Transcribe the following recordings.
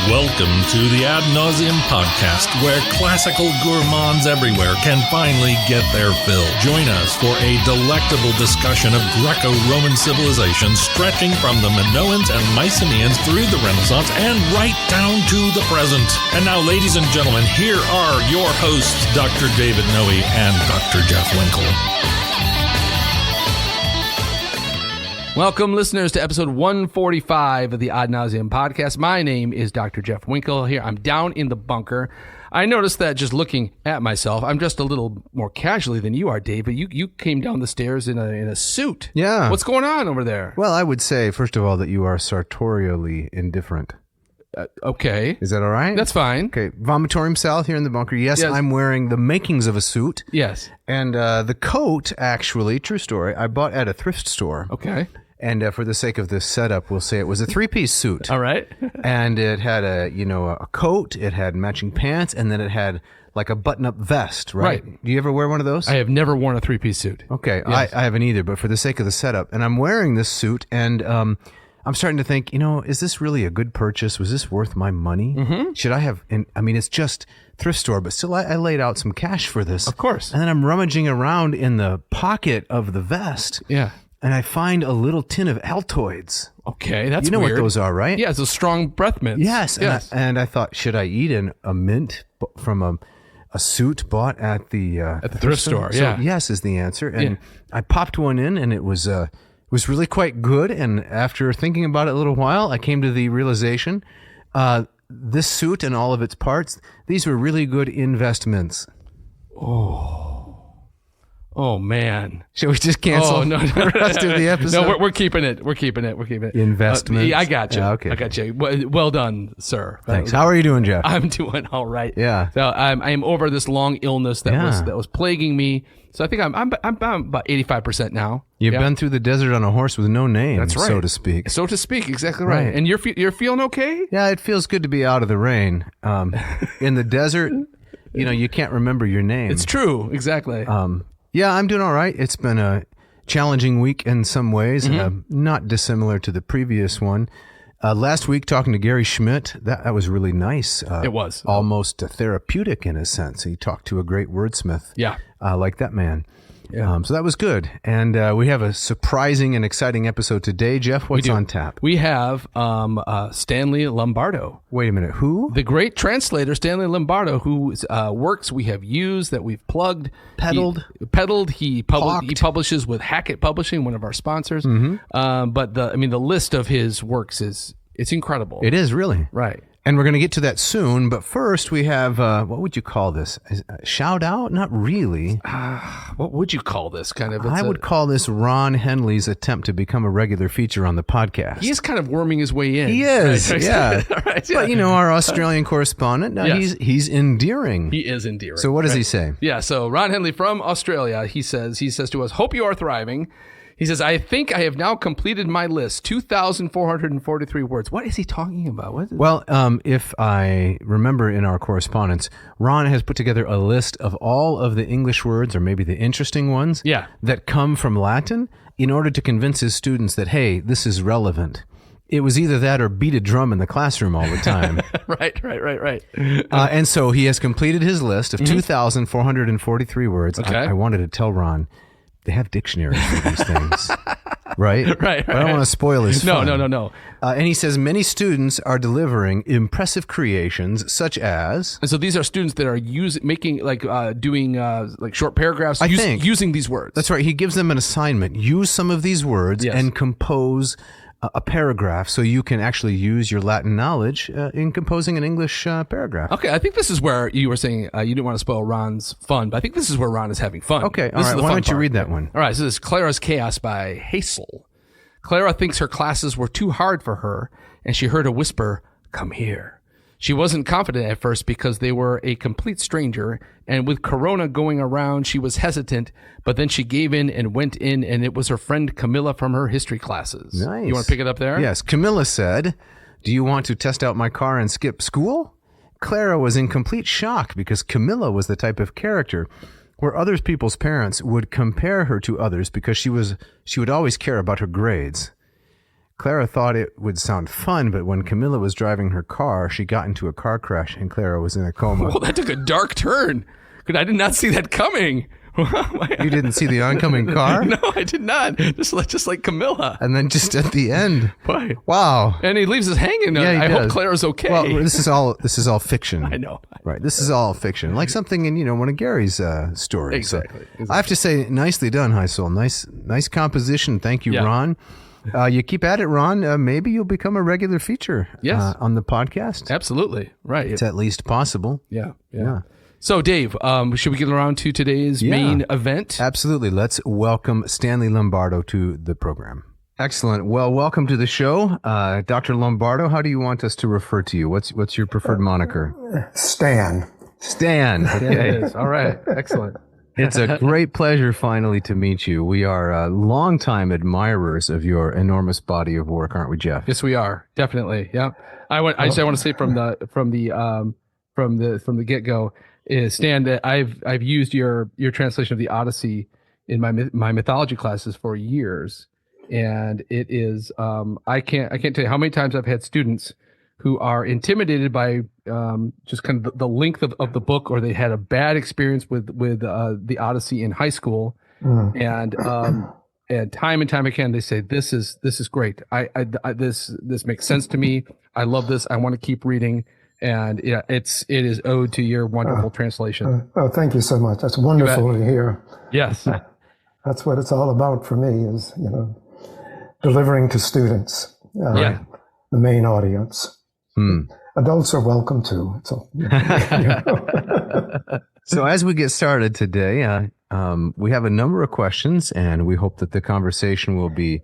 Welcome to the Ad Nauseam podcast, where classical gourmands everywhere can finally get their fill. Join us for a delectable discussion of Greco-Roman civilization stretching from the Minoans and Mycenaeans through the Renaissance and right down to the present. And now, ladies and gentlemen, here are your hosts, Dr. David Noe and Dr. Jeff Winkle. Welcome, listeners, to episode 145 of the Ad Nauseam podcast. My name is Dr. Jeff Winkle. Here, I'm down in the bunker. I noticed that just looking at myself, I'm just a little more casually than you are, Dave. But you came down the stairs in a suit. Yeah. What's going on over there? Well, I would say, first of all, that you are sartorially indifferent. Okay. Is that all right? That's fine. Okay. Vomitorium South here in the bunker. Yes, I'm wearing the makings of a suit. Yes. And the coat, actually, true story, I bought at a thrift store. Okay. And for the sake of this setup, we'll say it was a three-piece suit. All right. And it had a coat, it had matching pants, and then it had like a button-up vest, right? Do you ever wear one of those? I have never worn a three-piece suit. Okay. Yes. I haven't either, but for the sake of the setup. And I'm wearing this suit, and I'm starting to think, is this really a good purchase? Was this worth my money? Mm-hmm. Should I have, it's just thrift store, but still I laid out some cash for this. Of course. And then I'm rummaging around in the pocket of the vest. Yeah. And I find a little tin of Altoids. Okay, that's weird. You know what those are, right? Yeah, it's a strong breath mint. Yes. Yes. And I thought, should I eat a mint from a suit bought at the thrift store? Yeah. So yes is the answer. And I popped one in, and it was really quite good. And after thinking about it a little while, I came to the realization, this suit and all of its parts, these were really good investments. Oh, man. Should we just cancel the rest of the episode? No, we're keeping it. We're keeping it. Investments? I got you. Okay. I got you. Well done, sir. Thanks. How are you doing, Jeff? I'm doing all right. Yeah. So I'm over this long illness that was plaguing me. So I think I'm about 85% now. You've been through the desert on a horse with no name, That's right. so to speak. So to speak, exactly right. And you're feeling okay? Yeah, it feels good to be out of the rain. In the desert, you can't remember your name. It's true. Exactly. Yeah, I'm doing all right. It's been a challenging week in some ways, not dissimilar to the previous one. Last week, talking to Gary Schmidt, that was really nice. It was. Almost therapeutic in a sense. He talked to a great wordsmith. Yeah. Like that man. Yeah. So that was good. And we have a surprising and exciting episode today. Jeff, what's on tap? We have Stanley Lombardo. Wait a minute. Who? The great translator, Stanley Lombardo, whose works we have used, that we've plugged. Peddled. He publishes with Hackett Publishing, one of our sponsors. Mm-hmm. But the list of his works it's incredible. It is, really. Right. And we're going to get to that soon, but first we have, what would you call this? A shout out? Not really. What would you call this? I would call this Ron Henley's attempt to become a regular feature on the podcast. He is kind of worming his way in. He is, right? yeah. Right, yeah. But, our Australian correspondent, he's endearing. He is endearing. So what does he say? Yeah, so Ron Henley from Australia, he says to us, hope you are thriving. He says, I think I have now completed my list, 2,443 words. What is he talking about? Well, if I remember in our correspondence, Ron has put together a list of all of the English words, or maybe the interesting ones, that come from Latin in order to convince his students that, hey, this is relevant. It was either that or beat a drum in the classroom all the time. Right. And so he has completed his list of 2,443 words. Okay. I wanted to tell Ron, they have dictionaries for these things, right? Right. But I don't want to spoil his fun. No. And he says many students are delivering impressive creations such as... And so these are students that are doing short paragraphs using these words. That's right. He gives them an assignment. Use some of these words and compose a paragraph so you can actually use your Latin knowledge in composing an English paragraph. Okay, I think this is where you were saying you didn't want to spoil Ron's fun, but I think this is where Ron is having fun. Okay, all right. Why don't you read that one? All right, so this is Clara's Chaos by Hazel. Clara thinks her classes were too hard for her, and she heard a whisper, "Come here." She wasn't confident at first because they were a complete stranger, and with Corona going around, she was hesitant, but then she gave in and went in, and it was her friend Camilla from her history classes. Nice. You want to pick it up there? Yes. Camilla said, "Do you want to test out my car and skip school?" Clara was in complete shock because Camilla was the type of character where other people's parents would compare her to others because she would always care about her grades. Clara thought it would sound fun, but when Camilla was driving her car, she got into a car crash and Clara was in a coma. Well, that took a dark turn. I did not see that coming. You didn't see the oncoming car? No, I did not. Just like Camilla. And then just at the end. Boy. Wow. And he leaves us hanging. Yeah, I hope Clara's okay. Well, this is all fiction. I know. Right. This is all fiction. Like something in, one of Gary's stories. Exactly. I have to say, nicely done, Heisel. Nice composition. Thank you, Ron. You keep at it, Ron. Maybe you'll become a regular feature on the podcast. Absolutely. Right. It's at least possible. Yeah. So, Dave, should we get around to today's main event? Absolutely. Let's welcome Stanley Lombardo to the program. Excellent. Well, welcome to the show. Dr. Lombardo, how do you want us to refer to you? What's your preferred moniker? Stan. Stan. Okay. All right. Excellent. It's a great pleasure finally to meet you. We are longtime admirers of your enormous body of work, aren't we, Jeff? Yes, we are. Definitely. Yeah. I want to say from the get-go, is Stan, that I've used your translation of the Odyssey in my mythology classes for years, and it is I can't tell you how many times I've had students who are intimidated by just kind of the length of the book, or they had a bad experience with the Odyssey in high school, and time and time again they say this is great. This makes sense to me. I love this. I want to keep reading. And it is owed to your wonderful translation. Thank you so much. That's wonderful to hear. Yes. That's what it's all about for me, is, delivering to students, the main audience. Adults are welcome too. So, So as we get started today, we have a number of questions, and we hope that the conversation will be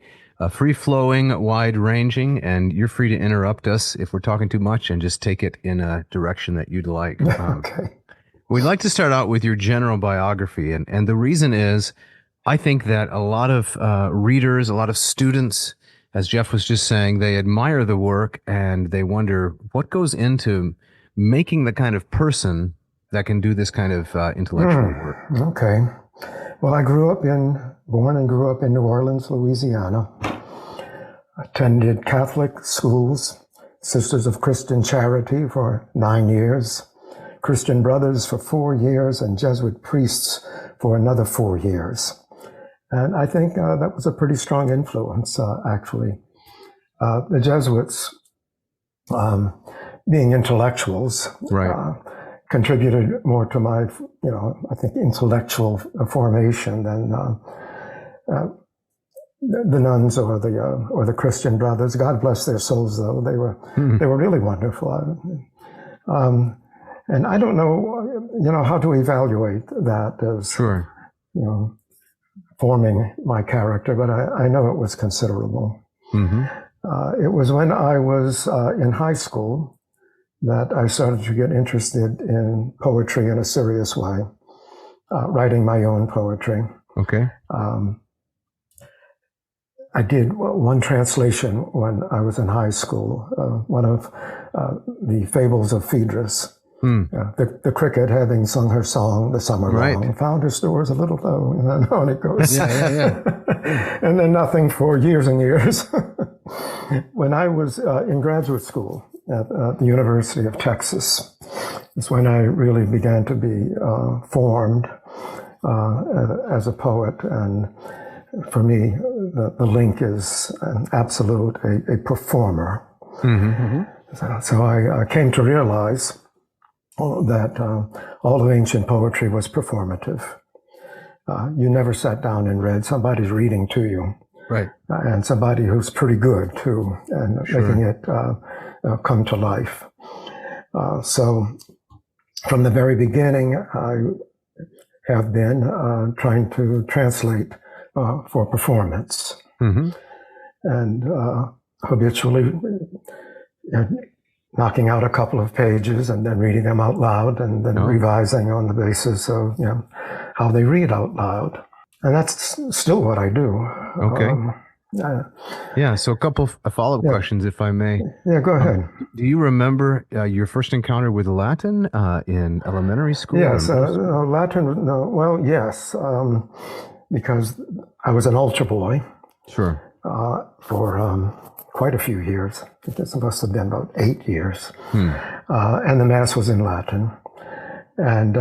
free-flowing, wide-ranging, and you're free to interrupt us if we're talking too much and just take it in a direction that you'd like. Okay. We'd like to start out with your general biography, and the reason is I think that a lot of readers, a lot of students, as Jeff was just saying, they admire the work and they wonder what goes into making the kind of person that can do this kind of intellectual work. Okay. Well, I born and grew up in New Orleans, Louisiana. Attended Catholic schools, Sisters of Christian Charity for 9 years, Christian Brothers for 4 years, and Jesuit priests for another 4 years. And I think that was a pretty strong influence, actually. The Jesuits, being intellectuals, right, contributed more to my, I think, intellectual formation than the nuns or the Christian Brothers. God bless their souls, though. They were really wonderful. And I don't know, how to evaluate that as, sure, forming my character, but I know it was considerable. Mm-hmm. It was when I was in high school that I started to get interested in poetry in a serious way, writing my own poetry. Okay. I did one translation when I was in high school, one of the Fables of Phaedrus. The cricket, having sung her song the summer long, found her stores a little low, and then on it goes. Yeah. And then nothing for years and years. When I was in graduate school at the University of Texas, is when I really began to be formed as a poet. And for me, the link is an absolute, a performer. Mm-hmm. So I came to realize that all of ancient poetry was performative. You never sat down and read. Somebody's reading to you. Right. And somebody who's pretty good, too, and making it come to life. So from the very beginning, I have been trying to translate for performance. Mm-hmm. And habitually knocking out a couple of pages and then reading them out loud and then revising on the basis of how they read out loud. And that's still what I do. Okay. So a couple of follow-up questions, if I may. Yeah, go ahead. Do you remember your first encounter with Latin in elementary school? Yes, Latin, yes, because I was an altar boy. Sure. For quite a few years. I guess it must have been about 8 years. And the Mass was in Latin. And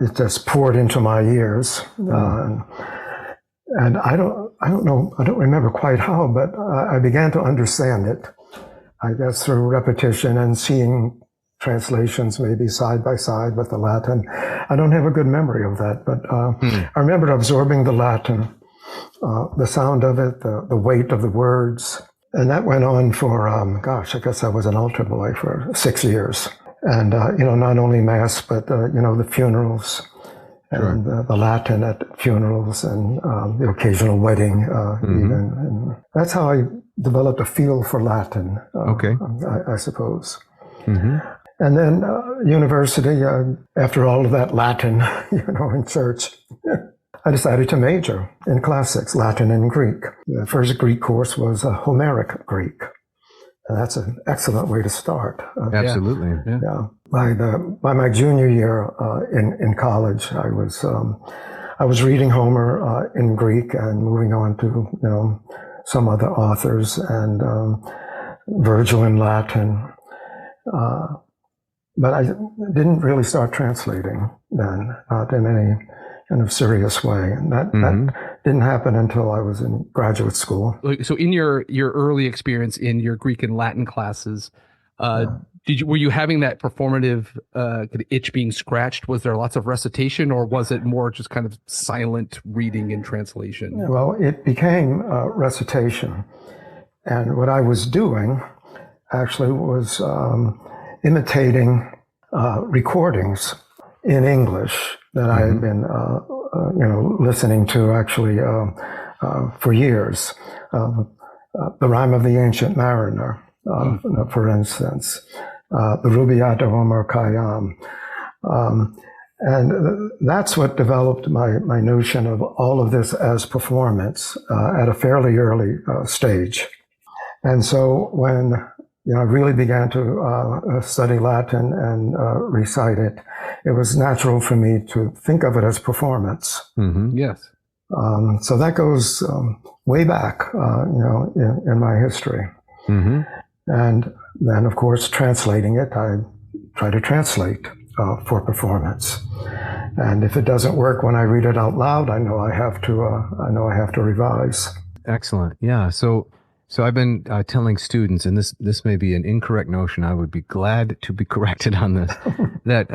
it just poured into my ears. And I don't remember quite how, but I began to understand it, I guess, through repetition and seeing translations maybe side by side with the Latin. I don't have a good memory of that, but I remember absorbing the Latin, the sound of it, the weight of the words. And that went on for, I guess I was an altar boy for 6 years. And, not only Mass, but, the funerals and the Latin at funerals and the occasional wedding even. And that's how I developed a feel for Latin, I suppose. And then university, after all of that Latin, in church, I decided to major in classics, Latin and Greek. The first Greek course was Homeric Greek. And that's an excellent way to start. Absolutely. Yeah. By my junior year in college, I was reading Homer in Greek and moving on to some other authors and Virgil in Latin. But I didn't really start translating then, not in any kind of serious way. And that didn't happen until I was in graduate school. So in your early experience in your Greek and Latin classes, were you having that performative itch being scratched? Was there lots of recitation, or was it more just kind of silent reading and translation? Well, it became recitation. And what I was doing actually was imitating recordings in English that I had been, listening to actually for years. The Rime of the Ancient Mariner, for instance, the Rubaiyat of Omar Khayyam. And that's what developed my notion of all of this as performance at a fairly early stage. And so when I really began to study Latin and recite it, it was natural for me to think of it as performance. Yes. So that goes way back, in my history. And then, of course, translating it, I try to translate for performance. And if it doesn't work when I read it out loud, I know I have to revise. Excellent. Yeah. So I've been telling students, and this may be an incorrect notion, I would be glad to be corrected on this, that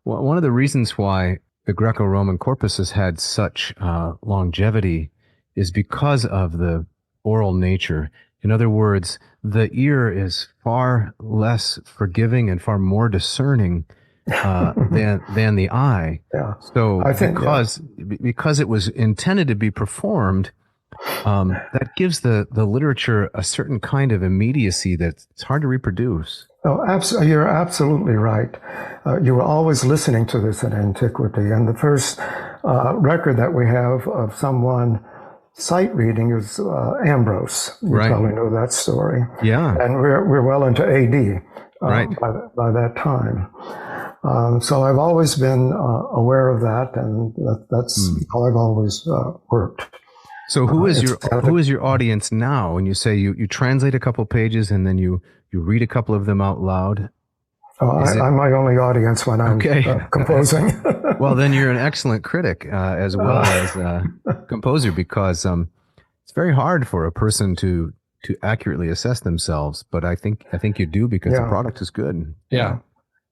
one of the reasons why the Greco-Roman corpus has had such longevity is because of the oral nature. In other words, the ear is far less forgiving and far more discerning than the eye. Yeah. So I think because it was intended to be performed, that gives the literature a certain kind of immediacy that's hard to reproduce. Oh, you're absolutely right. You were always listening to this in antiquity, and the first record that we have of someone sight reading is Ambrose. You probably know that story. Yeah, and we're well into AD by that time. So I've always been aware of that, and that's how I've always worked. So who is your audience now? When you say you translate a couple pages and then you read a couple of them out loud? I'm my only audience when I'm composing. Well, then you're an excellent critic as well as composer, because it's very hard for a person to accurately assess themselves. But I think you do, because the product is good. Yeah.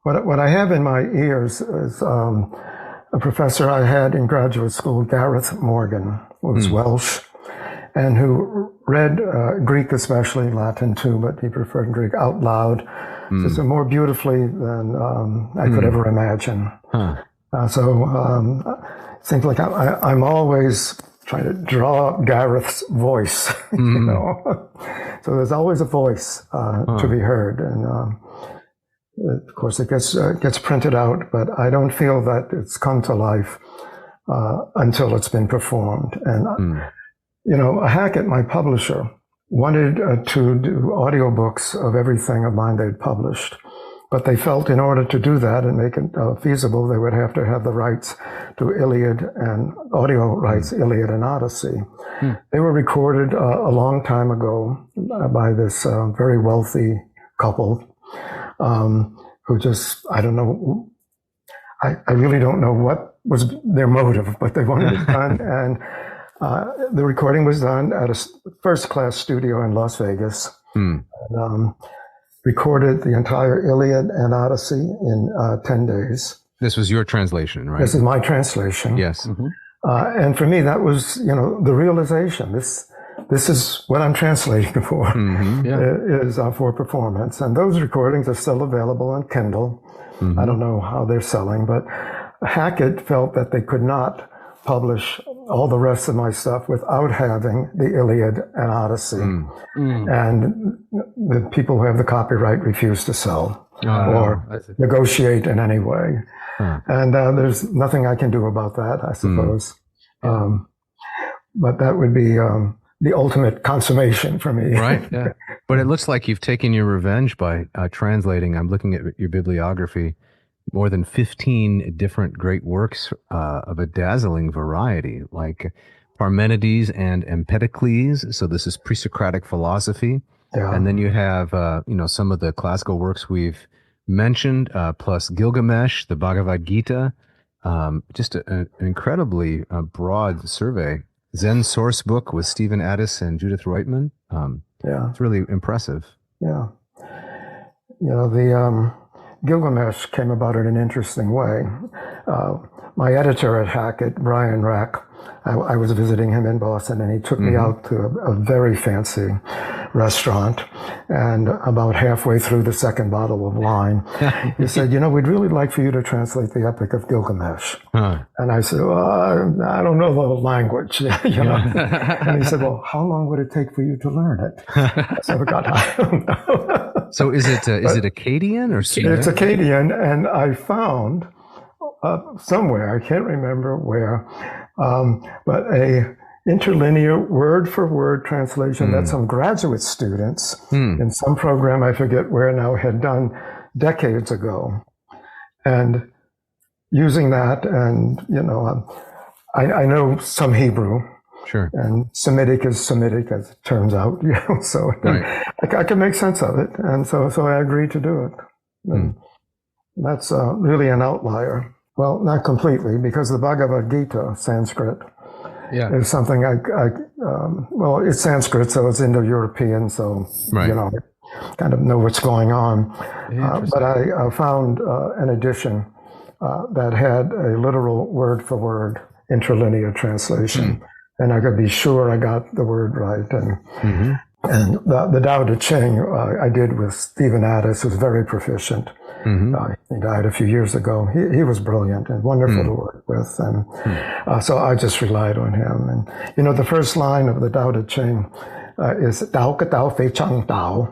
What I have in my ears is a professor I had in graduate school, Gareth Morgan, who was Welsh, and who read Greek, especially Latin too, but he preferred Greek out loud, just more beautifully than I could ever imagine. So it seems like I'm always trying to draw up Gareth's voice, So there's always a voice to be heard, and of course it gets printed out, but I don't feel that it's come to life until it's been performed. And Hackett, my publisher, wanted to do audiobooks of everything of mine they'd published. But they felt in order to do that and make it feasible, they would have to have the rights to Iliad and audio rights, Iliad and Odyssey. They were recorded a long time ago by this very wealthy couple who just, I don't know, I really don't know what was their motive, but they wanted it done. And the recording was done at a first-class studio in Las Vegas. And, recorded the entire Iliad and Odyssey in 10 days. This was your translation, right? This is my translation. Yes. And for me, that was, the realization. This is what I'm translating for, is for performance. And those recordings are still available on Kindle. I don't know how they're selling, but Hackett felt that they could not publish all the rest of my stuff without having the Iliad and Odyssey. And the people who have the copyright refuse to sell or negotiate in any way. And there's nothing I can do about that, I suppose. But that would be the ultimate consummation for me. Right. Yeah. But it looks like you've taken your revenge by translating. I'm looking at your bibliography. More than 15 different great works of a dazzling variety, like Parmenides and Empedocles. So this is pre-Socratic philosophy. And then you have, some of the classical works we've mentioned, plus Gilgamesh, the Bhagavad Gita, just an incredibly broad survey. Zen Source Book with Stephen Addis and Judith Reutemann. It's really impressive. Yeah. The Gilgamesh came about in an interesting way. My editor at Hackett, Brian Rack, I was visiting him in Boston, and he took me out to a very fancy restaurant. And about halfway through the second bottle of wine, he said, we'd really like for you to translate the Epic of Gilgamesh. And I said, well, I don't know the language, And he said, well, how long would it take for you to learn it? I said, God, I don't know. So is it Akkadian or Sumer? It's Akkadian, and I found somewhere, I can't remember where, but a interlinear word-for-word translation that some graduate students in some program, I forget where now, had done decades ago. And using that, and, I know some Hebrew. Sure. And Semitic is Semitic, as it turns out, so I can make sense of it. And so I agreed to do it. And that's really an outlier. Well, not completely, because the Bhagavad Gita, Sanskrit, is something well, it's Sanskrit, so it's Indo-European, so, kind of know what's going on. But I found an edition that had a literal word-for-word interlinear translation. And I could be sure I got the word right. And the Tao Te Ching I did with Stephen Addis, who's very proficient. He died a few years ago. He was brilliant and wonderful to work with. And so I just relied on him. And, the first line of the Tao Te Ching is Tao Ka Tao Fei Chang Tao,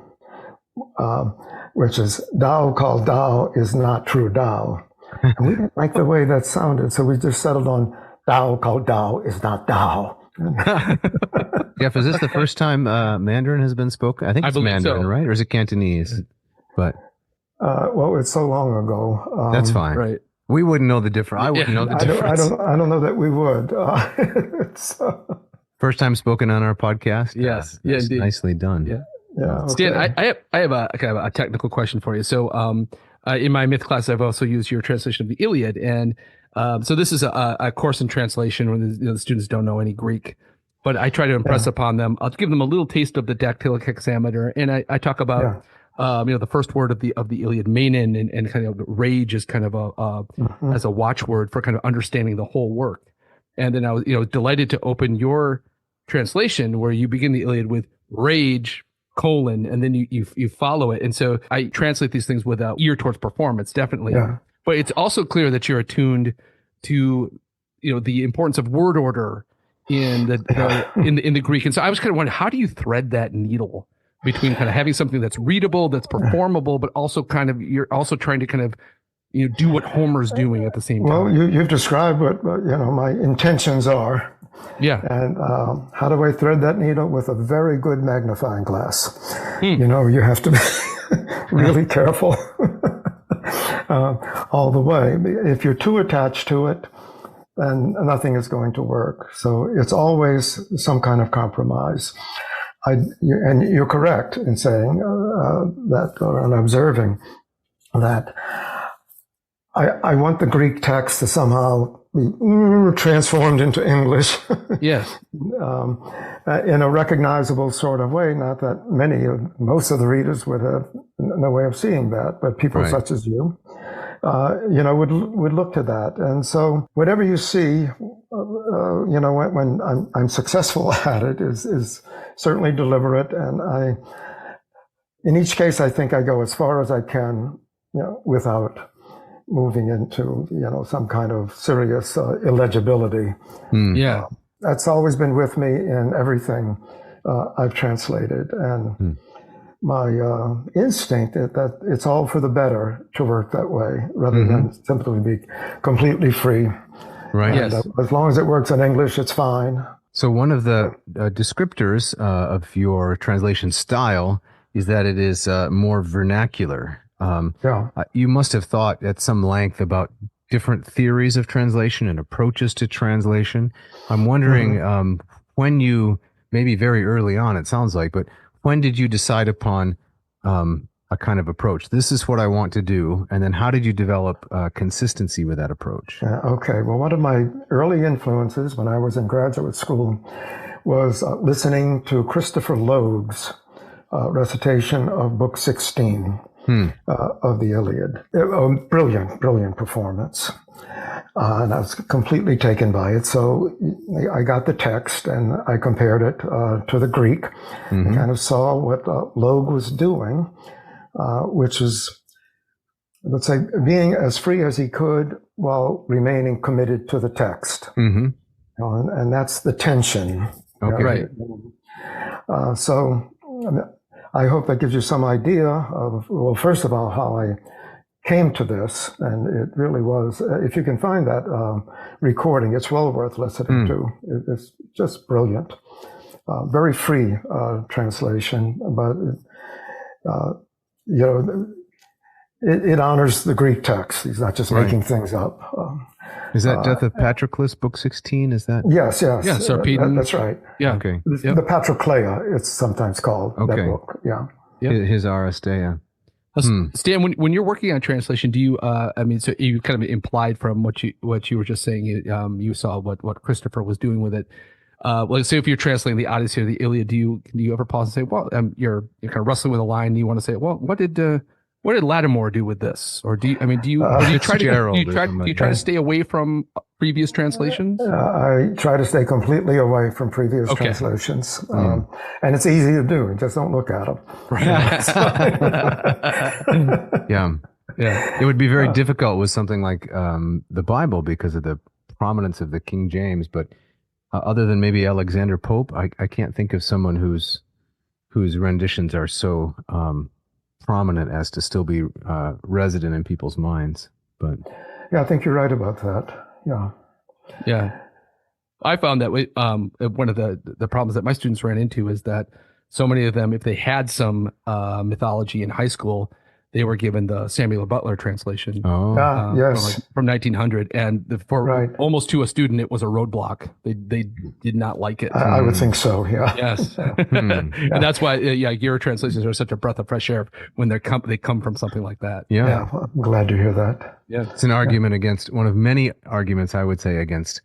which is Tao called Tao is not true Tao. And we didn't like the way that sounded, so we just settled on Tao called Tao is not Tao. Jeff, is this the first time Mandarin has been spoken? I think it's Mandarin, right? Or is it Cantonese? But well, it's so long ago. That's fine. Right. We wouldn't know the difference. I wouldn't know the difference. I don't know that we would. First time spoken on our podcast. Yes. Yeah, indeed. Nicely done. Yeah. Okay. Stan, I have a kind of a technical question for you. So, in my myth class, I've also used your translation of the Iliad, and so this is a course in translation when the students don't know any Greek, but I try to impress upon them. I'll give them a little taste of the dactylic hexameter, and I talk about the first word of the Iliad, Manen, and kind of rage is kind of as a watchword for kind of understanding the whole work. And then I was delighted to open your translation where you begin the Iliad with rage, and then you follow it. And so I translate these things with an ear towards performance, definitely. Yeah. But it's also clear that you're attuned to, the importance of word order in the Greek. And so I was kind of wondering, how do you thread that needle between kind of having something that's readable, that's performable, but also kind of you're also trying to kind of do what Homer's doing at the same time? Well, you've described what my intentions are. Yeah. And how do I thread that needle? With a very good magnifying glass. You have to be really careful. all the way. If you're too attached to it, then nothing is going to work. So it's always some kind of compromise. And you're correct in saying that, or in observing that I want the Greek text to somehow be transformed into English. Yes. In a recognizable sort of way. Not that most of the readers would have no way of seeing that, but people such as you, would look to that. And so whatever you see, when I'm successful at it is certainly deliberate. And in each case, I think I go as far as I can, without moving into, some kind of serious illegibility. Yeah. That's always been with me in everything I've translated. And my instinct is that it's all for the better to work that way rather than simply be completely free. Right. And, Yes. as long as it works in English, it's fine. So one of the descriptors of your translation style is that it is more vernacular. You must have thought at some length about different theories of translation and approaches to translation. I'm wondering when you, maybe very early on, it sounds like, but when did you decide upon a kind of approach? This is what I want to do. And then how did you develop consistency with that approach? Okay. Well, one of my early influences when I was in graduate school was listening to Christopher Logue's recitation of Book 16 of the Iliad. Brilliant performance. And I was completely taken by it. So I got the text and I compared it to the Greek and kind of saw what Logue was doing, which is, let's say, being as free as he could while remaining committed to the text. And that's the tension. Okay. Right. So I hope that gives you some idea of, well, first of all, how I came to this. And it really was, if you can find that recording, it's well worth listening to. It's just brilliant. Very free translation, but it honors the Greek text. He's not just making things up. Is that Death of Patroclus, Book 16? Is that? Yes. Yeah, Sarpedon. That's right. Yeah. Okay. The Patroclea, it's sometimes called, that book. Yeah. His Aristeia. Stan, when you're working on translation, do you? So you kind of implied from what you were just saying. You saw what Christopher was doing with it. Like, say if you're translating the Odyssey or the Iliad, do you ever pause and say, well, you're kind of wrestling with a line, and you want to say, well, what did Lattimore do with this? Or do you try to stay away from previous translations? I try to stay completely away from previous translations. And it's easy to do. Just don't look at them. Right. Yeah. It would be very difficult with something like the Bible because of the prominence of the King James. But other than maybe Alexander Pope, I can't think of someone whose renditions are so prominent as to still be resident in people's minds. But yeah, I think you're right about that. Yeah. I found that one of the problems that my students ran into is that so many of them, if they had some mythology in high school, they were given the Samuel Butler translation. Yes. From 1900, and almost to a student, it was a roadblock. They did not like it. I would think so. Yeah. Yes. And that's why your translations are such a breath of fresh air when they come from something like that. Yeah. I'm glad to hear that. Yeah. It's an argument against one of many arguments, I would say, against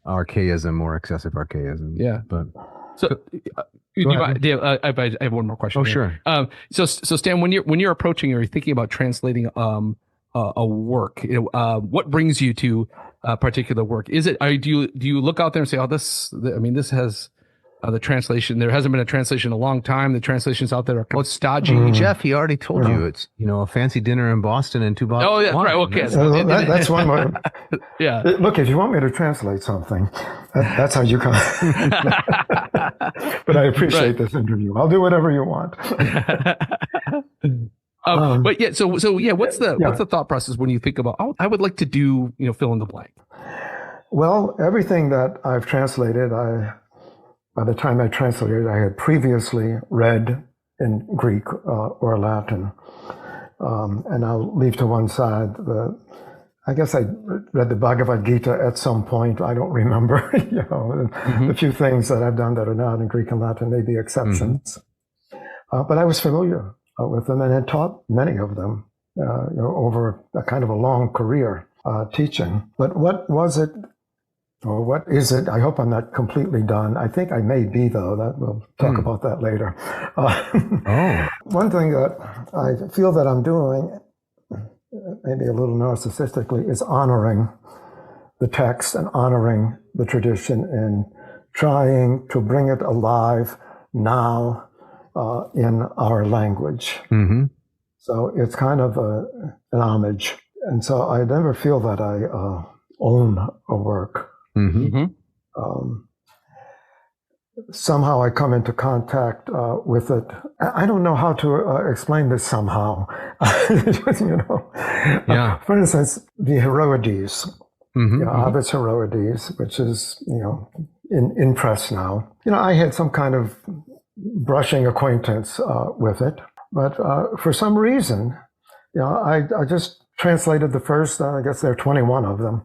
archaism or excessive archaism. Yeah. But so. I have one more question. Oh, here. sure. So Stan, when you're approaching or you're thinking about translating a work, what brings you to a particular work? Is it do you look out there and say, oh, this has the translation? There hasn't been a translation in a long time. The translations out there are kind of stodgy. Jeff, he already told you it's a fancy dinner in Boston and 2 bottles. Oh, yeah, right. Okay, that's one way. Yeah. Look, if you want me to translate something, that's how you come. But I appreciate this interview. I'll do whatever you want. But yeah, so what's the thought process when you think about, oh, I would like to do, fill in the blank? Well, everything that I've translated, by the time I translated, I had previously read in Greek or Latin. And I'll leave to one side I guess I read the Bhagavad Gita at some point. I don't remember, the few things that I've done that are not in Greek and Latin may be exceptions. But I was familiar with them and had taught many of them, over a kind of a long career teaching. But what was it, or what is it? I hope I'm not completely done. I think I may be, though. We'll talk about that later. One thing that I feel that I'm doing, maybe a little narcissistically, is honoring the text and honoring the tradition and trying to bring it alive now in our language. So it's kind of an homage. And so I never feel that I own a work. Somehow I come into contact with it. I don't know how to explain this somehow. For instance, the Heroides, Ovid's Heroides, which is in press now. I had some kind of brushing acquaintance with it, but for some reason, I just translated the first. I guess there are 21 of them.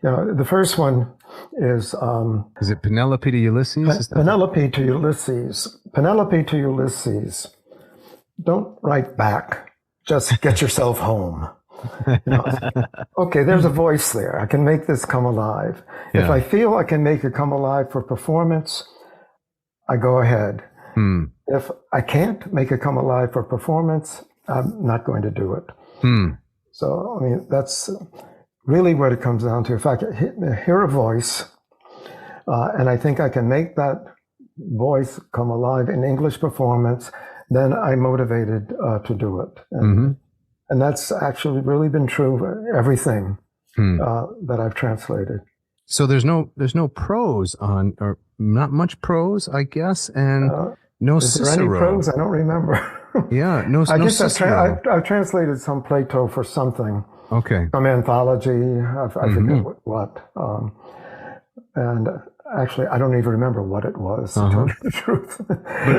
The first one is it Penelope to Ulysses? Penelope to Ulysses. Penelope to Ulysses. Don't write back. Just get yourself home. Okay, there's a voice there. I can make this come alive. If I feel I can make it come alive for performance, I go ahead. If I can't make it come alive for performance, I'm not going to do it. So, that's really what it comes down to. If I can hear a voice, and I think I can make that voice come alive in English performance, then I'm motivated to do it. And that's actually really been true of everything that I've translated. So there's no prose on, or not much prose, I guess, and no is Cicero. Is there any prose? I don't remember. I guess Cicero. I've translated some Plato for something. Okay. Some anthology. I forget what. And actually, I don't even remember what it was, to tell you the truth. But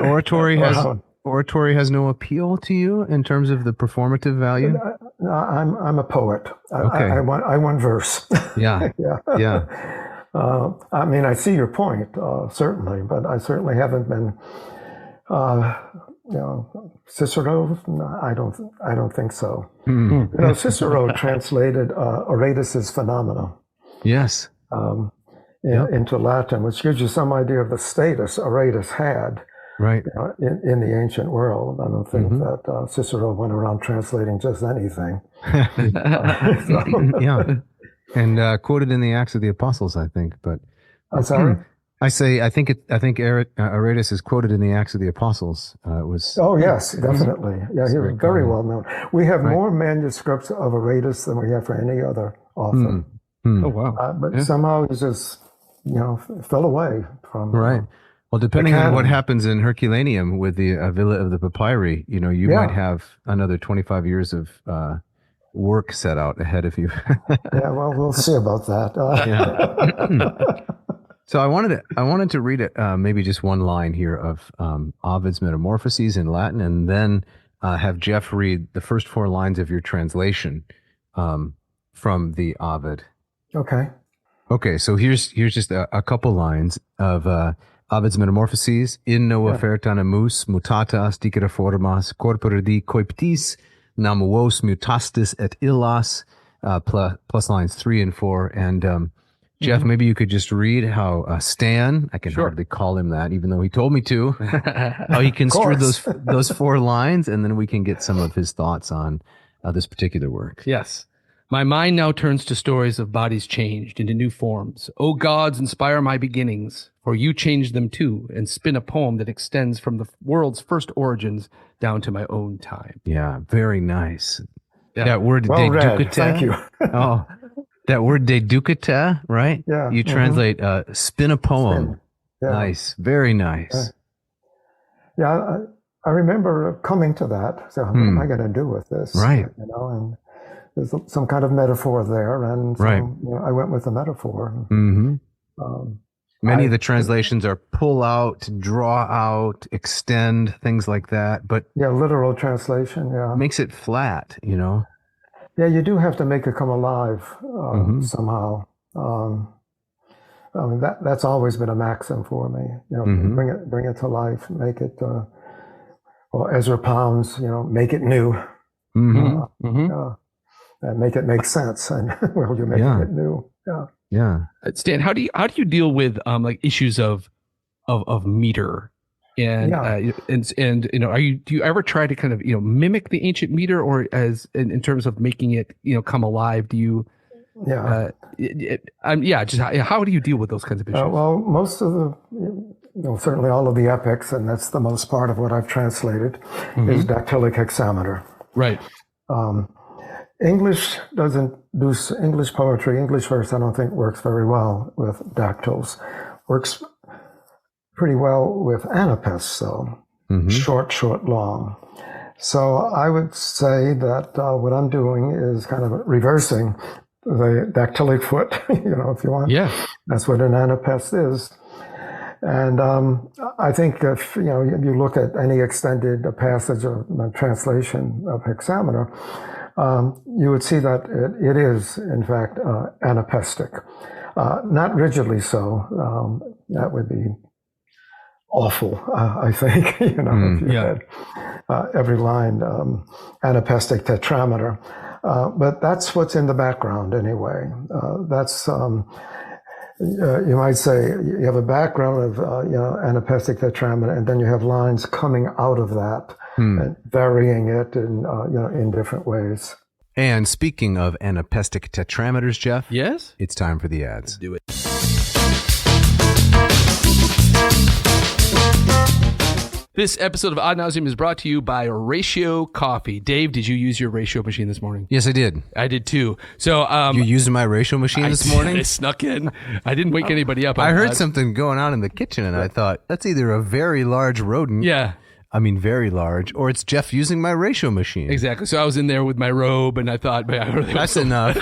oratory has no appeal to you in terms of the performative value? I'm a poet. Okay. I want verse. Yeah. I see your point, certainly, but I certainly haven't been, Cicero. No, I don't think so. Cicero translated Aratus's Phenomena. Yes. Into Latin, which gives you some idea of the status Aratus had. Right. In the ancient world. I don't think that Cicero went around translating just anything. And quoted in the Acts of the Apostles, I think. But I'm sorry. I think Aratus is quoted in the Acts of the Apostles. It was. Oh yes, definitely. Yeah, he was very well known. We have more manuscripts of Aratus than we have for any other author. Oh wow! But somehow he just fell away from. Right. Well, depending on what happens in Herculaneum with the Villa of the Papyri, you might have another 25 years of work set out ahead of you. Yeah, well, we'll see about that. So I wanted to read it, maybe just one line here of Ovid's Metamorphoses in Latin, and then have Jeff read the first 4 lines of your translation from the Ovid. Okay. Okay, so here's just a couple lines of Ovid's Metamorphoses. In nova fertanamus mutatas dicere formas corpora di coiptis namuos mutastis et illas, plus lines 3 and 4. And Jeff, maybe you could just read how Stan, I can hardly call him that, even though he told me to, how he construed those 4 lines, and then we can get some of his thoughts on this particular work. Yes. My mind now turns to stories of bodies changed into new forms. O gods, inspire my beginnings, for you changed them too, and spin a poem that extends from the world's first origins down to my own time. Yeah, very nice. Yeah. That word well read. Thank you. That word deducata, right? Yeah. You translate spin a poem. Yeah. Nice. Very nice. Yeah, I remember coming to that. So what am I going to do with this? Right. And there's some kind of metaphor there, and so, I went with the metaphor. Many of the translations are pull out, draw out, extend, things like that. But yeah, literal translation. Yeah, makes it flat. Yeah, you do have to make it come alive somehow. I mean, that's always been a maxim for me. Bring it to life, make it. Well, Ezra Pound's, make it new. And make it make sense, and well, you're making it new. Yeah. Stan, how do you deal with like issues of meter, and do you ever try to kind of mimic the ancient meter, or as in terms of making it come alive? Do you? How do you deal with those kinds of issues? Well, most of the certainly all of the epics, and that's the most part of what I've translated, is dactylic hexameter. Right. English doesn't do English poetry. English verse, I don't think, works very well with dactyls. Works pretty well with anapaests, though. Short, long. So I would say that what I'm doing is kind of reversing the dactylic foot, if you want. Yeah. That's what an anapaest is. And I think if you look at any extended passage of translation of hexameter, you would see that it is, in fact, anapaestic. Not rigidly so. That would be awful, I think, if you had every line anapaestic tetrameter. But that's what's in the background anyway. That's, you might say, you have a background of anapaestic tetrameter, and then you have lines coming out of that. And varying it in different ways. And speaking of anapaestic tetrameters, Jeff, yes, it's time for the ads. Let's do it. This episode of Odd Navseam is brought to you by Ratio Coffee. Dave, did you use your ratio machine this morning? Yes, I did. I did too. So you using my ratio machine this morning? I snuck in. I didn't wake anybody up. I heard something going on in the kitchen, and I thought that's either a very large rodent. Yeah. I mean, very large, or it's Jeff using my ratio machine. Exactly. So I was in there with my robe, and I thought, that's enough.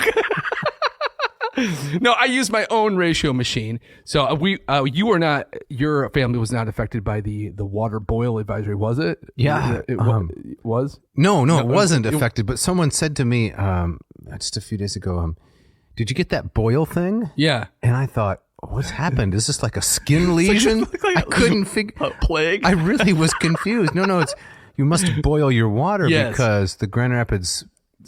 No, I use my own ratio machine. So your family was not affected by the water boil advisory, was it? Yeah. It was? No, it wasn't affected, but someone said to me just a few days ago, did you get that boil thing? Yeah. And I thought, what's happened? Is this like a skin lesion? I couldn't figure. A plague? I really was confused. No, it's you must boil your water because the Grand Rapids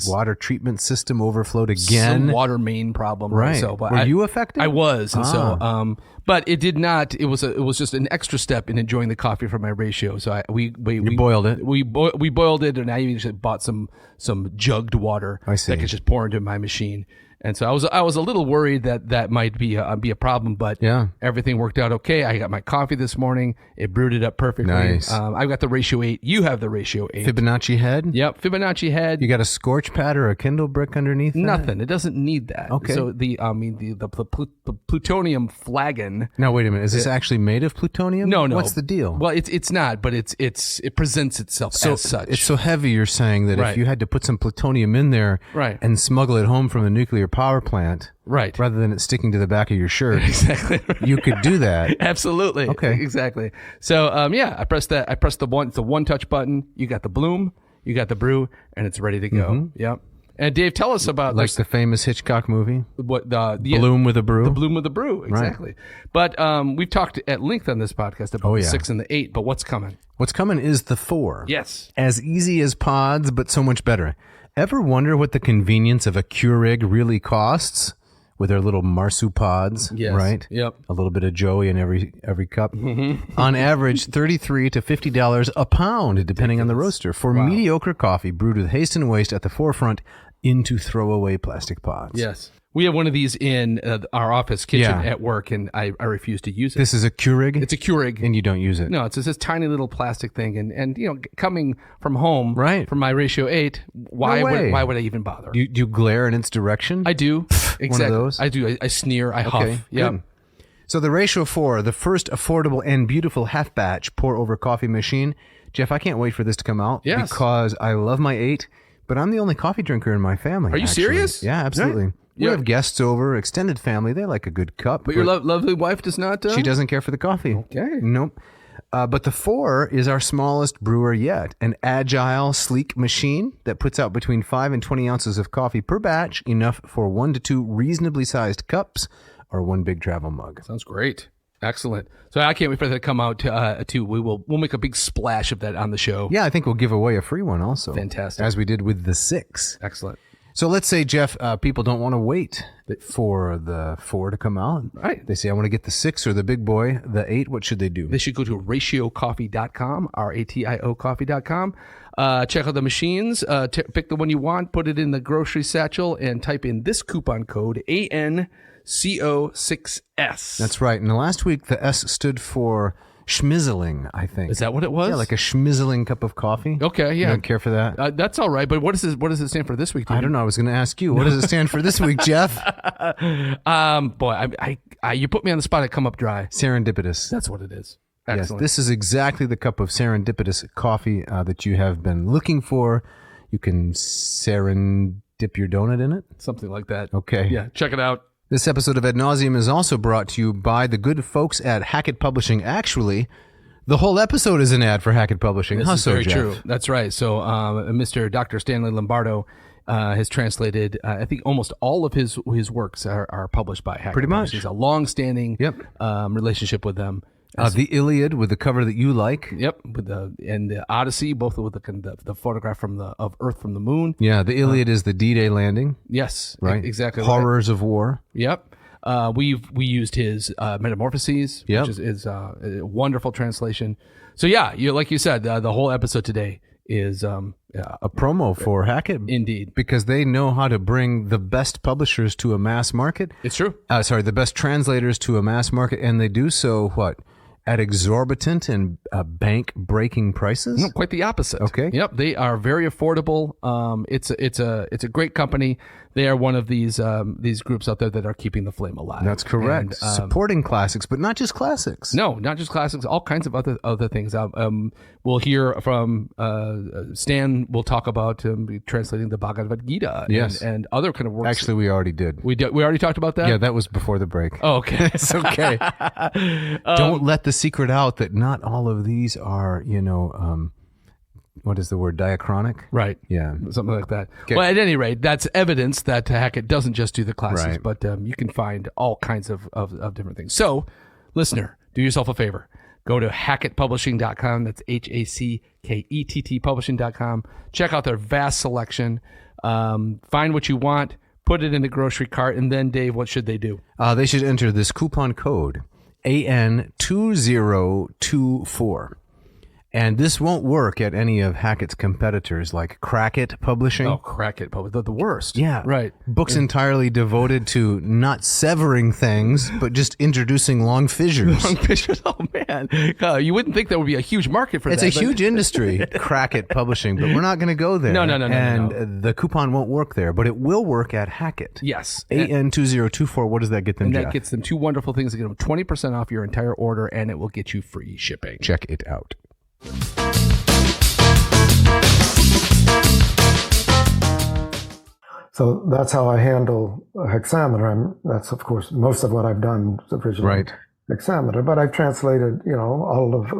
water treatment system overflowed again. Some water main problem. Right. So, but were you affected? I was. And so, but it did not. It was just an extra step in enjoying the coffee from my ratio. So we boiled it. We boiled it, and I even just bought some jugged water that could just pour into my machine. And so I was a little worried that might be a problem, but everything worked out okay. I got my coffee this morning. It brewed it up perfectly. Nice. I've got the ratio 8. You have the ratio 8. Fibonacci head? Yep, Fibonacci head. You got a scorch pad or a Kindle brick underneath that? Nothing. It doesn't need that. Okay. So the plutonium flagon. Now wait a minute. Is this actually made of plutonium? No. What's the deal? Well, it's not, but it presents itself as such. It's so heavy. You're saying that if you had to put some plutonium in there and smuggle it home from the nuclear power plant, rather than it sticking to the back of your shirt, exactly, you could do that. Absolutely. Okay. Exactly. So I pressed the one touch button. You got the bloom, you got the brew, and it's ready to go. Yep. And Dave, tell us about the famous Hitchcock movie, what the Bloom with a Brew. The Bloom with a Brew, exactly. Right. But we've talked at length on this podcast about the 6 and the 8. But what's coming? What's coming is the 4. Yes, as easy as pods, but so much better. Ever wonder what the convenience of a Keurig really costs? With their little marsupods, right? Yep. A little bit of Joey in every cup. On average, $33 to $50 a pound, depending on the roaster, for mediocre coffee brewed with haste and waste at the forefront into throwaway plastic pods. Yes. We have one of these in our office kitchen at work, and I refuse to use it. This is a Keurig? It's a Keurig. And you don't use it? No, it's just this tiny little plastic thing. And coming from home, from my ratio 8, why would I even bother? Do you glare in its direction? I do. Exactly. One of those? I do. I sneer. I huff. Yeah. Good. So the ratio 4, the first affordable and beautiful half batch pour over coffee machine. Jeff, I can't wait for this to come out because I love my 8, but I'm the only coffee drinker in my family. Are you serious? Yeah, absolutely. We have guests over, extended family. They like a good cup. But your lovely wife does not? She doesn't care for the coffee. Okay. Nope. But the 4 is our smallest brewer yet. An agile, sleek machine that puts out between 5 and 20 ounces of coffee per batch, enough for 1 to 2 reasonably sized cups or 1 big travel mug. Sounds great. Excellent. So I can't wait for that to come out too. We'll make a big splash of that on the show. Yeah, I think we'll give away a free one also. Fantastic. As we did with the 6. Excellent. So let's say, Jeff, people don't want to wait for the 4 to come out. Right. They say, I want to get the 6 or the big boy, the 8. What should they do? They should go to ratiocoffee.com, RATIO coffee.com. Check out the machines. Pick the one you want, put it in the grocery satchel, and type in this coupon code, ANCO6S. That's right. And last week, the S stood for schmizzling, I think. Is that what it was? Yeah, like a schmizzling cup of coffee. Okay, yeah. You don't care for that? That's all right. But what does it stand for this week? I don't know. I was going to ask you. What does it stand for this week, Jeff? Boy, you put me on the spot. I come up dry. Serendipitous. That's what it is. Excellent. Yes, this is exactly the cup of serendipitous coffee that you have been looking for. You can serendip your donut in it. Something like that. Okay. Yeah, check it out. This episode of Ad Nauseam is also brought to you by the good folks at Hackett Publishing. Actually, the whole episode is an ad for Hackett Publishing. This is very Jeff? true. That's right. So Mr. Dr. Stanley Lombardo has translated, I think almost all of his works are published by Hackett. Pretty much. He's a long-standing relationship with them. The Iliad with the cover that you like. Yep, and the Odyssey, both with the photograph of Earth from the moon. Yeah, the Iliad is the D-Day landing. Yes, right. Exactly. Horrors of war. Yep. We used his Metamorphoses, yep. which is a wonderful translation. So yeah, like you said, the whole episode today is a promo for Hackett. Indeed. Because they know how to bring the best publishers to a mass market. It's true. The best translators to a mass market, and they do so, at exorbitant and bank-breaking prices? No, quite the opposite. Okay. Yep, they are very affordable. It's a great company. They are one of these groups out there that are keeping the flame alive. That's correct. And, supporting classics, but not just classics. No, not just classics. All kinds of other things. We'll hear from Stan. We'll talk about translating the Bhagavad Gita. Yes. And other kind of works. Actually, we already did. We already talked about that? Yeah, that was before the break. Oh, okay. It's okay. Don't let the secret out that not all of these are, what is the word? Diachronic? Right. Yeah. Something like that. Okay. Well, at any rate, that's evidence that Hackett doesn't just do the classics, right. but you can find all kinds of different things. So, listener, do yourself a favor. Go to hackettpublishing.com. That's HACKETT publishing.com. Check out their vast selection. Find what you want. Put it in the grocery cart. And then, Dave, what should they do? They should enter this coupon code, AN2024. And this won't work at any of Hackett's competitors like Crackett Publishing. Oh, Crackett Publishing. The worst. Yeah. Right. Books entirely devoted to not severing things, but just introducing long fissures. Long fissures. Oh, man. You wouldn't think there would be a huge market for that. It's a huge industry, Crackett Publishing, but we're not going to go there. No. And the coupon won't work there, but it will work at Hackett. Yes. AN2024. What does that get them, And Jeff? that gets them two wonderful things. They get them 20% off your entire order, and it will get you free shipping. Check it out. So that's how I handle a hexameter. That's, of course, most of what I've done is originally Right. hexameter, but I've translated, all of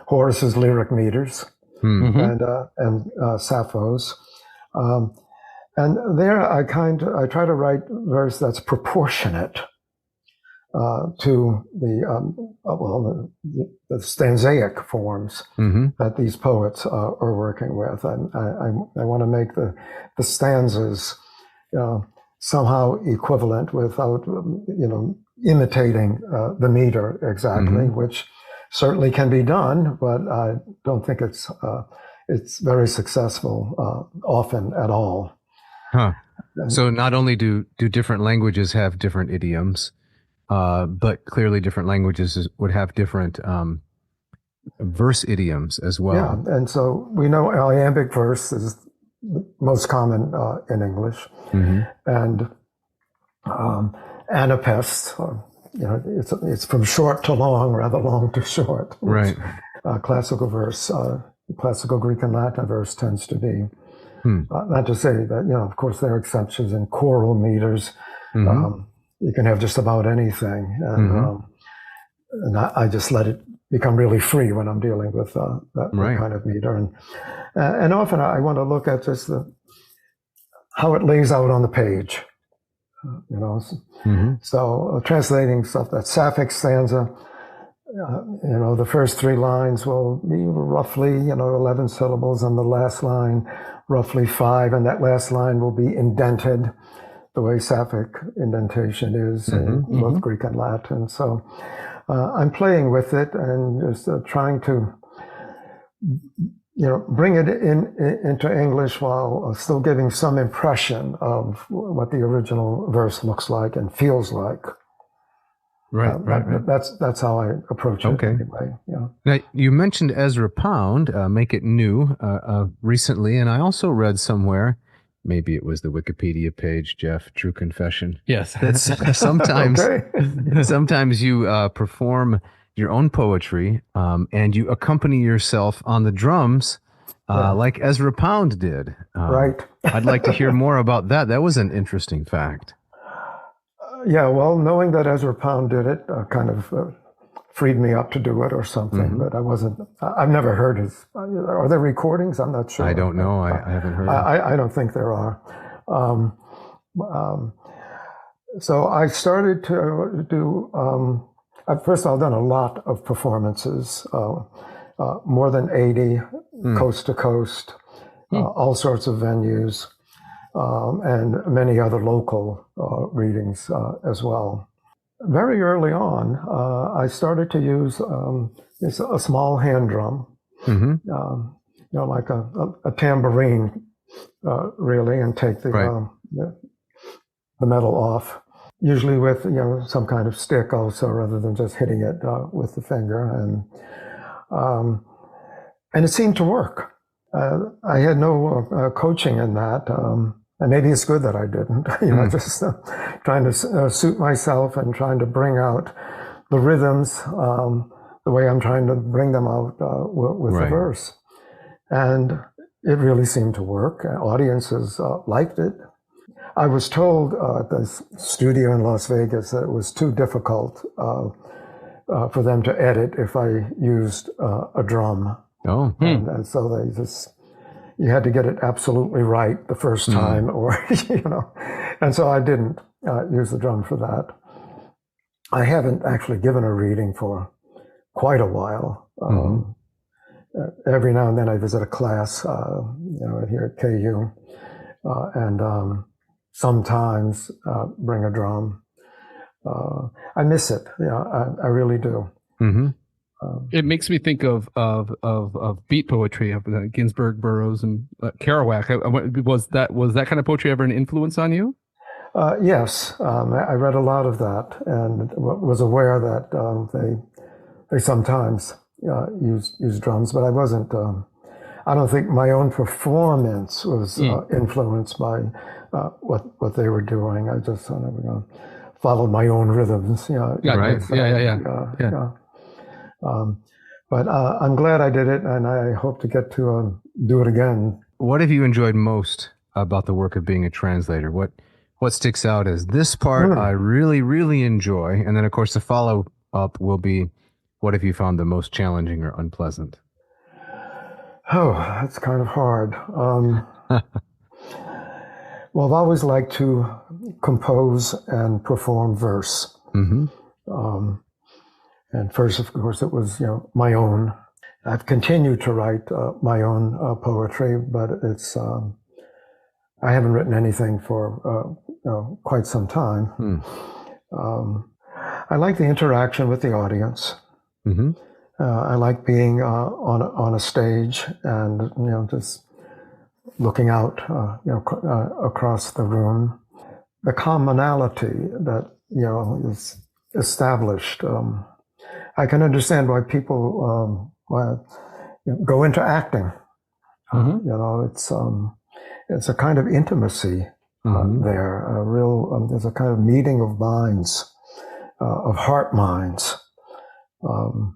Horace's lyric meters and Sappho's. And there I try to write verse that's proportionate to the stanzaic forms that these poets are working with. And I want to make the stanzas somehow equivalent without, imitating the meter exactly, which certainly can be done, but I don't think it's very successful often at all. Huh. So not only do different languages have different idioms, but clearly different languages would have different verse idioms as well. Yeah, and so we know iambic verse is the most common in English, and anapest, it's from short to long, rather long to short. Right. Classical verse, classical Greek and Latin verse tends to be. Not to say that, of course, there are exceptions in choral meters, You can have just about anything. And I just let it become really free when I'm dealing with that kind of meter. And often I want to look at just how it lays out on the page. So translating stuff, that Sapphic stanza, the first 3 lines will be roughly, 11 syllables, and the last line roughly 5, and that last line will be indented the way Sapphic indentation is in both Greek and Latin. So I'm playing with it and just trying to, bring it into English while still giving some impression of what the original verse looks like and feels like. Right. That's how I approach it. Okay. Anyway. Now, you mentioned Ezra Pound, Make It New, recently, and I also read somewhere, maybe it was the Wikipedia page, Jeff, true confession. Yes. That's sometimes you perform your own poetry, and you accompany yourself on the drums, like Ezra Pound did. Right. I'd like to hear more about that. That was an interesting fact. Yeah, well, knowing that Ezra Pound did it kind of freed me up to do it or something, but I've never heard his, are there recordings? I'm not sure. I don't know. I haven't heard. I don't think there are. So I started to do, first of all, I've done a lot of performances, more than 80, coast to coast, all sorts of venues. And many other local readings as well. Very early on, I started to use a small hand drum, like a tambourine, really, and take the metal off, usually with some kind of stick also, rather than just hitting it with the finger, and it seemed to work. I had no coaching in that. And maybe it's good that I didn't, just trying to suit myself and trying to bring out the rhythms the way I'm trying to bring them out with the verse. And it really seemed to work. Audiences liked it. I was told at the studio in Las Vegas that it was too difficult for them to edit if I used a drum. Oh. And so they just... You had to get it absolutely right the first time, or, and so I didn't use the drum for that. I haven't actually given a reading for quite a while. Every now and then I visit a class, here at KU, and sometimes bring a drum. I miss it. I really do. It makes me think of beat poetry of Ginsberg, Burroughs, and Kerouac. Was that kind of poetry ever an influence on you? Yes, I read a lot of that and was aware that they sometimes use drums, but I wasn't. I don't think my own performance was influenced by what they were doing. I just sort of followed my own rhythms. Right. Yeah. But I'm glad I did it, and I hope to get to do it again. What have you enjoyed most about the work of being a translator? What sticks out as this part I really, really enjoy? And then, of course, the follow-up will be, what have you found the most challenging or unpleasant? Oh, that's kind of hard. Well, I've always liked to compose and perform verse. And first, of course, it was, my own. I've continued to write my own poetry, but it's, I haven't written anything for quite some time. I like the interaction with the audience. I like being on a stage and, just looking out, across the room. The commonality that, is established. I can understand why people go into acting. It's a kind of intimacy there. A real there's a kind of meeting of minds, of heart minds. I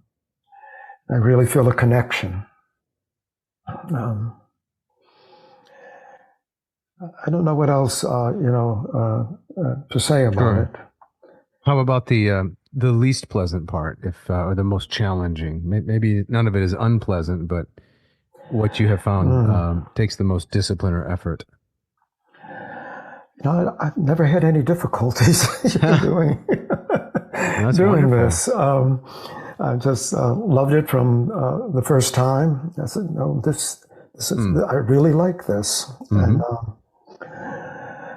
really feel a connection. I don't know what else to say about it. How about the least pleasant part, or the most challenging? Maybe none of it is unpleasant, but what you have found takes the most discipline or effort. I've never had any difficulties doing this. I just loved it from the first time. I said, "No, this is. I really like this." And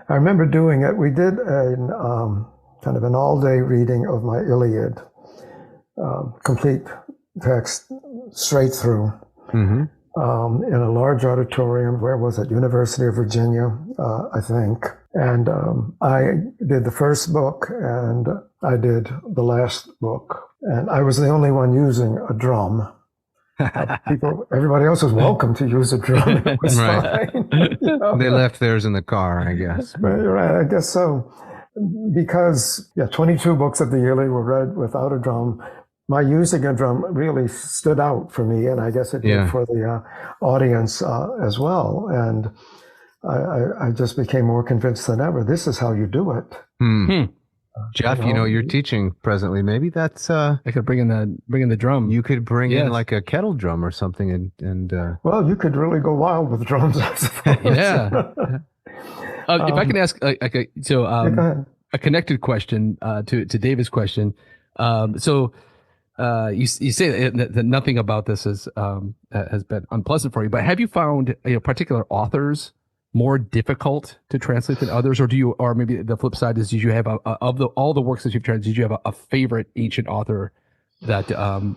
I remember doing it. We did kind of an all-day reading of my Iliad, complete text, straight through, in a large auditorium. Where was it? University of Virginia, I think. And I did the first book, and I did the last book. And I was the only one using a drum. Everybody else was welcome to use a drum. It was fine. They left theirs in the car, I guess. Right, I guess so. Because 22 books of the Iliad were read without a drum. My using a drum really stood out for me, and I guess it did for the audience as well. And I just became more convinced than ever. This is how you do it. Jeff, you're teaching presently. Maybe that's I could bring in the drum. You could bring in like a kettle drum or something, and well, you could really go wild with drums, I suppose. Yeah. If I can ask, a connected question to David's question. You say that nothing about this has been unpleasant for you, but have you found particular authors more difficult to translate than others, or maybe the flip side is, did you have all the works that you've translated, did you have a favorite ancient author that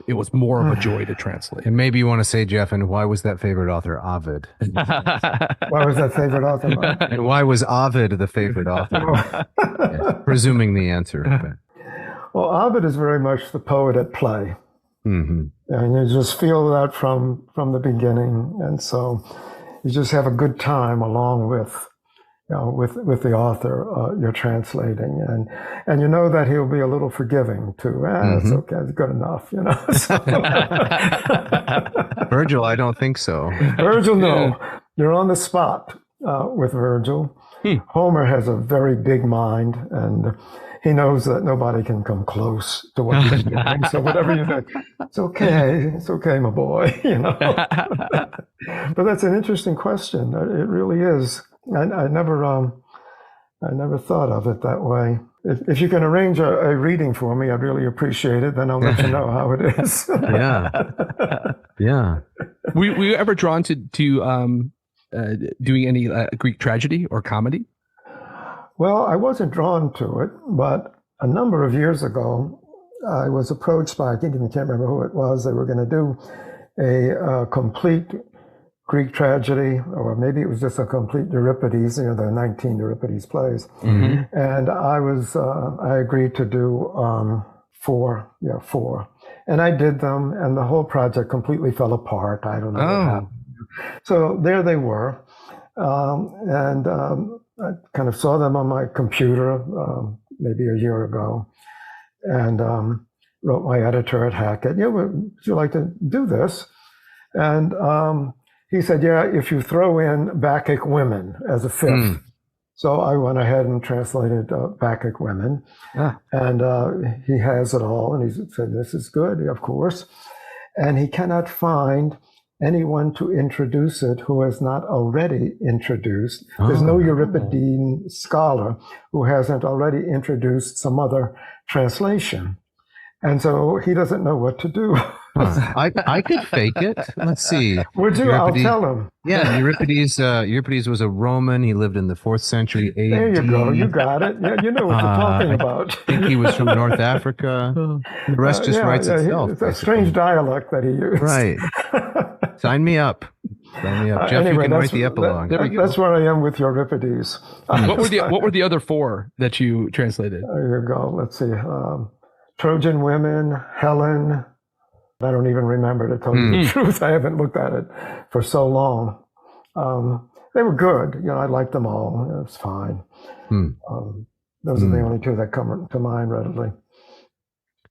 it was more of a joy to translate? And maybe you want to say, Jeff, and why was that favorite author Ovid? Why was that favorite author? And why was Ovid the favorite author? Yes, presuming the answer. Well, Ovid is very much the poet at play, and you just feel that from the beginning, and so you just have a good time along with the author you're translating, and you know that he'll be a little forgiving too. It's okay, it's good enough, So. Virgil, I don't think so. Virgil, no. You're on the spot with Virgil. Homer has a very big mind, and he knows that nobody can come close to what he's doing. So whatever you do, it's okay, my boy. But that's an interesting question. It really is. I never thought of it that way. If you can arrange a reading for me, I'd really appreciate it. Then I'll let you know how it is. Yeah. Were you ever drawn to doing any Greek tragedy or comedy? Well, I wasn't drawn to it, but a number of years ago, I was approached by, I can't remember who it was. They were going to do a complete Greek tragedy, or maybe it was just a complete Euripides, the 19 Euripides plays. And I agreed to do 4. And I did them, and the whole project completely fell apart. I don't know what happened. So there they were. I kind of saw them on my computer maybe a year ago, and wrote my editor at Hackett, would you like to do this? And he said, if you throw in Bacchic women as a fifth. So I went ahead and translated Bacchic women, and he has it all, and he said, this is good, of course. And he cannot find anyone to introduce it who has not already introduced. There's no Euripidean scholar who hasn't already introduced some other translation. And so he doesn't know what to do. I could fake it. Let's see. Would you? I'll tell him. Yeah, Euripides was a Roman. He lived in the 4th century AD. There you go. You got it. Yeah, you know what you're talking about. I think he was from North Africa. The rest just writes itself. It's a strange dialect that he used. Right. Sign me up. Jeff, anyway, you can write the epilogue. That's where I am with Euripides. What were the other 4 that you translated? There you go. Let's see. Trojan women, Helen. I don't even remember, to tell you the truth. I haven't looked at it for so long. They were good. I liked them all. It was fine. Those are the only 2 that come to mind readily.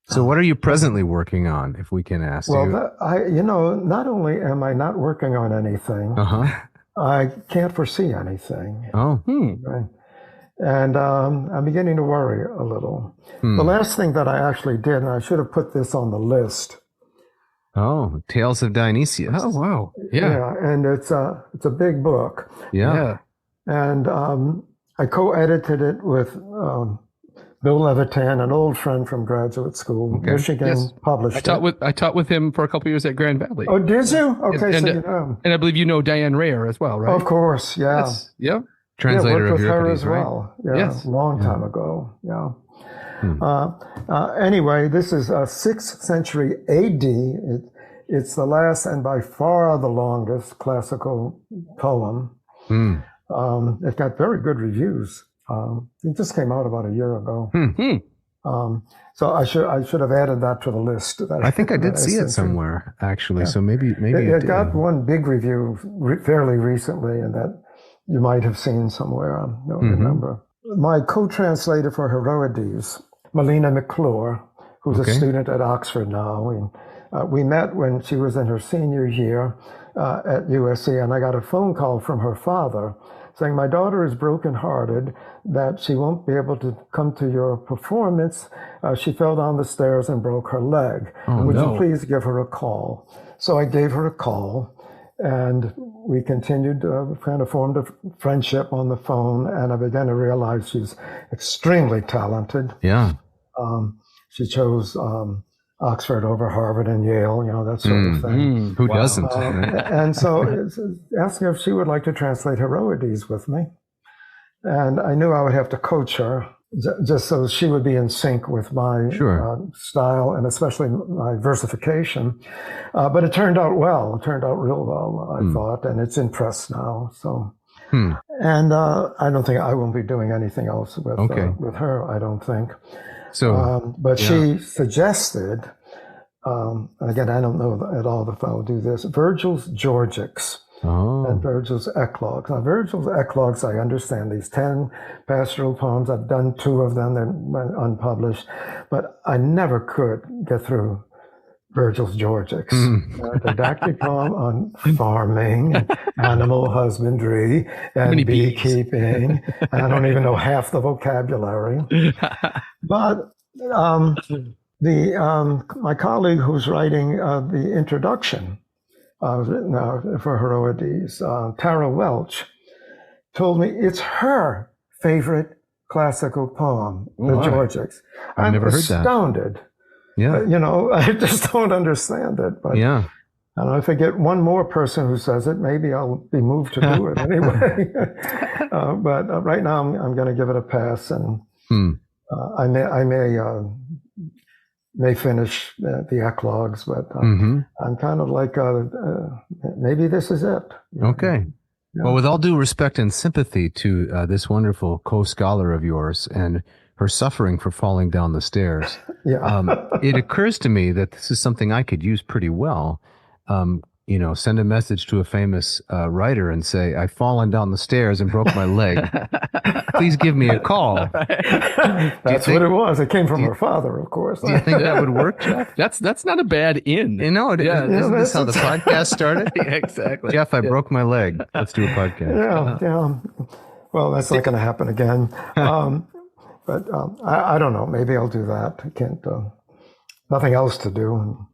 So what are you presently working on, if we can ask? Well, not only am I not working on anything, I can't foresee anything. Oh. Right? And I'm beginning to worry a little. The last thing that I actually did, and I should have put this on the list. Oh, Tales of Dionysius. Oh, wow. Yeah, and it's a big book. Yeah. And I co-edited it with Bill Levitan, an old friend from graduate school, Michigan published it. I taught with him for a couple of years at Grand Valley. Oh, did you? Okay, and, so you know. And I believe you know Diane Rayer as well, right? Of course, yeah. Yes. Yeah. Translator worked of with her Euripides, as well. Right? Yeah, long time ago. Yeah. Anyway, this is 6th century A.D. It's the last and by far the longest classical poem. It got very good reviews. It just came out about a year ago. So I should have added that to the list. I think I did see it somewhere, actually. Yeah. So maybe it got one big review fairly recently, and that you might have seen somewhere. I don't remember. My co-translator for Heroides, Melina McClure, who's a student at Oxford now, and we met when she was in her senior year at USC, and I got a phone call from her father saying, my daughter is brokenhearted that she won't be able to come to your performance. She fell down the stairs and broke her leg. Would you please give her a call? So I gave her a call, and we continued, kind of formed a friendship on the phone, and I began to realize she's extremely talented. Yeah. She chose Oxford over Harvard and Yale, that sort of thing. Who doesn't? And so asked her if she would like to translate Heroides with me. And I knew I would have to coach her just so she would be in sync with my style and especially my versification. But it turned out well. It turned out real well, I thought, and it's in press now. So, and I don't think I won't be doing anything else with her, I don't think. So, but she suggested, again, I don't know at all if I'll do this, Virgil's Georgics and Virgil's Eclogues. Now, Virgil's Eclogues, I understand these 10 pastoral poems. I've done 2 of them. They're unpublished. But I never could get through Virgil's Georgics. The didactic poem on farming, animal husbandry, and beekeeping. And I don't even know half the vocabulary. But my colleague who's writing the introduction for Heroides, Tara Welch, told me it's her favorite classical poem, the Georgics. I've never heard that. I'm astounded. Yeah. I just don't understand it. But and if I get one more person who says it, maybe I'll be moved to do it anyway. But right now, I'm going to give it a pass, and I may finish the Eclogues, but I'm kind of like, maybe this is it. Okay. Yeah. Well, with all due respect and sympathy to this wonderful co-scholar of yours and her suffering for falling down the stairs, it occurs to me that this is something I could use pretty well. Send a message to a famous writer and say, I've fallen down the stairs and broke my leg. Please give me a call. That's what it was. It came from her father, of course. Do you think that would work, Jeff? That's not a bad in. Isn't this how the podcast started? Exactly. Jeff, I broke my leg. Let's do a podcast. Yeah. Well, that's not going to happen again. But I don't know. Maybe I'll do that. I can't. Nothing else to do.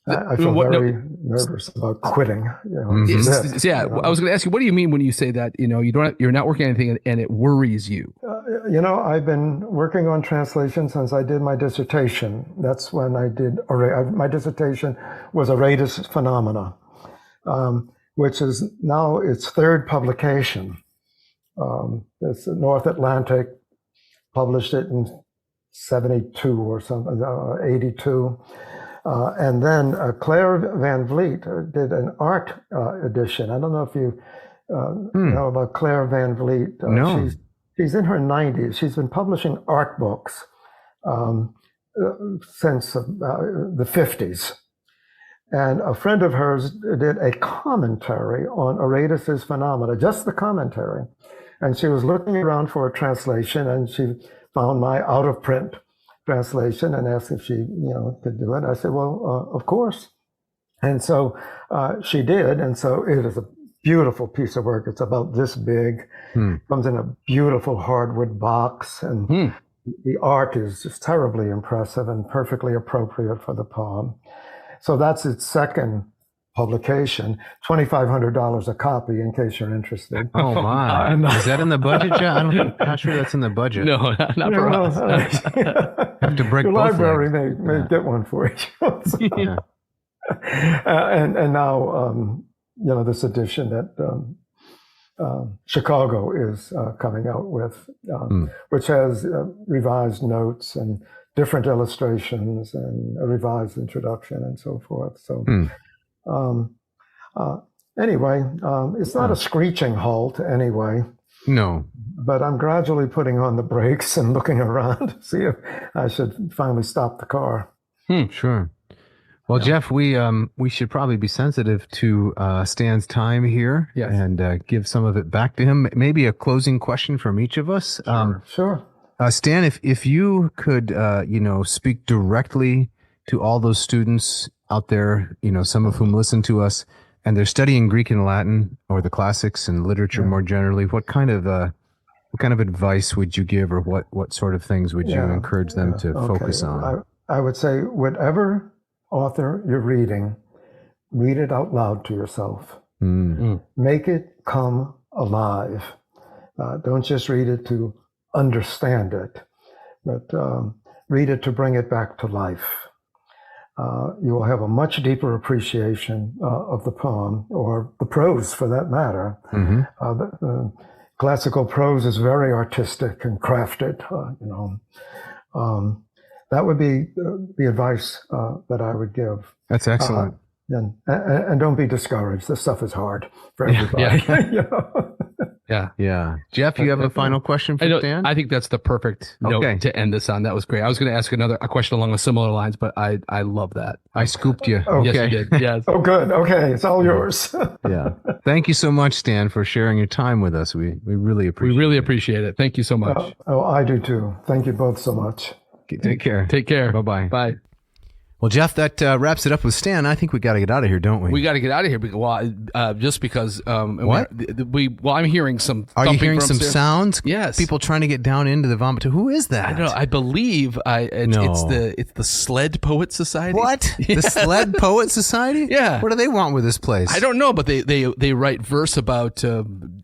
I feel very nervous about quitting. I was going to ask you, what do you mean when you say that? You're not working on anything and it worries you. I've been working on translation since I did my dissertation. That's when I did. My dissertation was Aratus Phenomena, which is now its 3rd publication. It's North Atlantic, published it in 72 or something, 82. And then Claire Van Vliet did an art edition. I don't know if you know about Claire Van Vliet. No. She's in her 90s. She's been publishing art books since the 50s. And a friend of hers did a commentary on Aratus's Phenomena, just the commentary. And she was looking around for a translation, and she found my out-of-print translation and asked if she, could do it. I said, well, of course. And so she did. And so it is a beautiful piece of work. It's about this big. Comes in a beautiful hardwood box, and the art is just terribly impressive and perfectly appropriate for the poem. So that's its second publication. $2,500 a copy, in case you're interested. Oh my! Is that in the budget, John? I'm not sure that's in the budget. No, not for us. Have to break Your both library legs. may get one for you. So, Yeah. and now this edition that Chicago is coming out with, which has revised notes and different illustrations and a revised introduction and so forth. So anyway, it's not a screeching halt anyway. No. But I'm gradually putting on the brakes and looking around to see if I should finally stop the car. Sure. Well, Jeff, we should probably be sensitive to Stan's time here and give some of it back to him. Maybe a closing question from each of us. Sure. Stan, if you could, speak directly to all those students out there, some of whom listen to us, and they're studying Greek and Latin or the classics and literature more generally, what kind of advice would you give, or what sort of things would you encourage them to focus on? I would say whatever author you're reading, read it out loud to yourself. Make it come alive. Don't just read it to understand it, but read it to bring it back to life. You will have a much deeper appreciation of the poem, or the prose for that matter. Classical prose is very artistic and crafted, that would be the advice that I would give. That's excellent. And don't be discouraged. This stuff is hard for everybody. Yeah. Jeff, you have a final question for Stan? I think that's the perfect note to end this on. That was great. I was going to ask a question along similar lines, but I love that. I scooped you. Yes, you did. Yes. Oh, good. Okay. It's all yours. Yeah. Thank you so much, Stan, for sharing your time with us. We really appreciate it. We really appreciate it. Thank you so much. I do too. Thank you both so much. Take care. Take care. Bye-bye. Bye. Well, Jeff, that wraps it up with Stan. I think we got to get out of here, don't we? We got to get out of here just because. What? I'm hearing some. Are you hearing some sounds? Yes. People trying to get down into the vomit. Who is that? I don't know. I believe it's the Sled Poet Society. What? Yeah. The Sled Poet Society? Yeah. What do they want with this place? I don't know, but they write verse about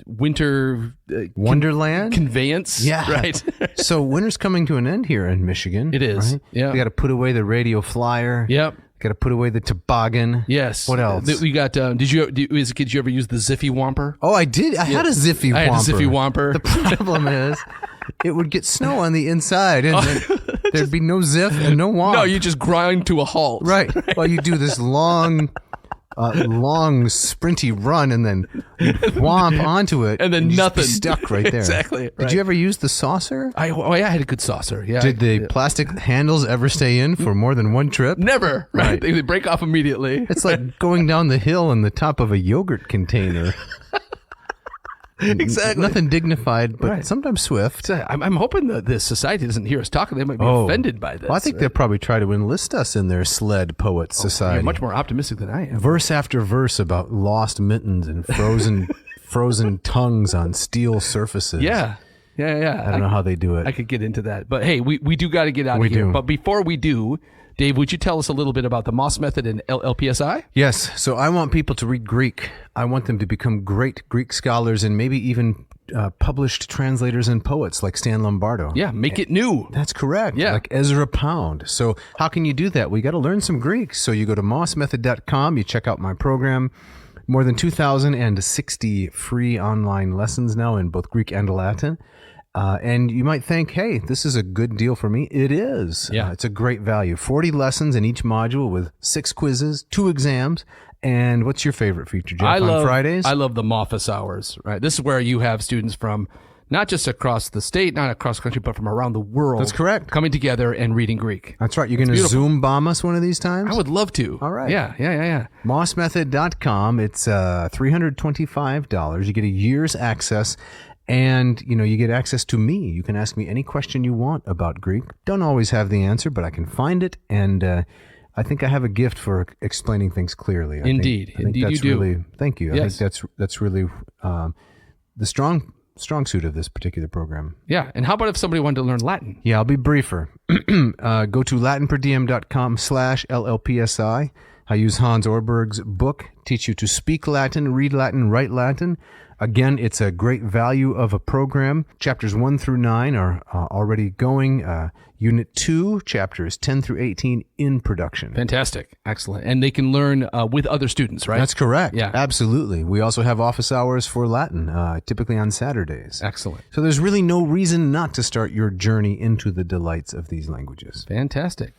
winter Wonderland conveyance. Yeah. Right. So winter's coming to an end here in Michigan. It is. Right? Yeah. We got to put away the radio flyer. Yep. Got to put away the toboggan. Yes. What else? We got. As a kid, you ever use the Ziffy Whomper? Oh, I did. I had a Ziffy Whomper. I had a Ziffy Whomper. The problem is, it would get snow on the inside, and there'd be no Ziff and no Whomp. No, you just grind to a halt. Right. Well, you do this long sprinty run, and then whomp onto it, and then nothing stuck right there. Exactly. Did you ever use the saucer? I had a good saucer. Yeah. Did the plastic handles ever stay in for more than one trip? Never. Right. They break off immediately. It's like going down the hill on the top of a yogurt container. Exactly. Nothing dignified, but sometimes swift. I'm hoping that the society doesn't hear us talking. They might be offended by this. Well, I think they'll probably try to enlist us in their Sled Poet Society. You're much more optimistic than I am. Verse after verse about lost mittens and frozen tongues on steel surfaces. Yeah. I don't know how they do it. I could get into that. But hey, we do got to get out of here. But before we do, Dave, would you tell us a little bit about the Moss Method and LPSI? Yes. So I want people to read Greek. I want them to become great Greek scholars and maybe even published translators and poets like Stan Lombardo. Yeah, make it new. That's correct. Yeah. Like Ezra Pound. So how can you do that? We got to learn some Greek. So you go to mossmethod.com, you check out my program. More than 2,060 free online lessons now in both Greek and Latin. And you might think, hey, this is a good deal for me. It is. Yeah. It's a great value. 40 lessons in each module with 6 quizzes, 2 exams. And what's your favorite feature, Jeff, on Fridays? I love the office hours, right? This is where you have students from not just across the state, not across the country, but from around the world. That's correct. Coming together and reading Greek. That's right. You're going to Zoom bomb us one of these times? I would love to. All right. Yeah. Mossmethod.com. It's $325. You get a year's access. And, you get access to me. You can ask me any question you want about Greek. Don't always have the answer, but I can find it. And I think I have a gift for explaining things clearly. Indeed that's you do. Really, thank you. Yes. I think that's really the strong suit of this particular program. Yeah. And how about if somebody wanted to learn Latin? Yeah, I'll be briefer. Go to latinperdiem.com/LLPSI. I use Hans Orberg's book, teach you to speak Latin, read Latin, write Latin. Again, it's a great value of a program. Chapters 1 through 9 are already going. Unit 2, chapters 10 through 18 in production. Fantastic. Excellent. And they can learn with other students, right? That's correct. Yeah. Absolutely. We also have office hours for Latin, typically on Saturdays. Excellent. So there's really no reason not to start your journey into the delights of these languages. Fantastic.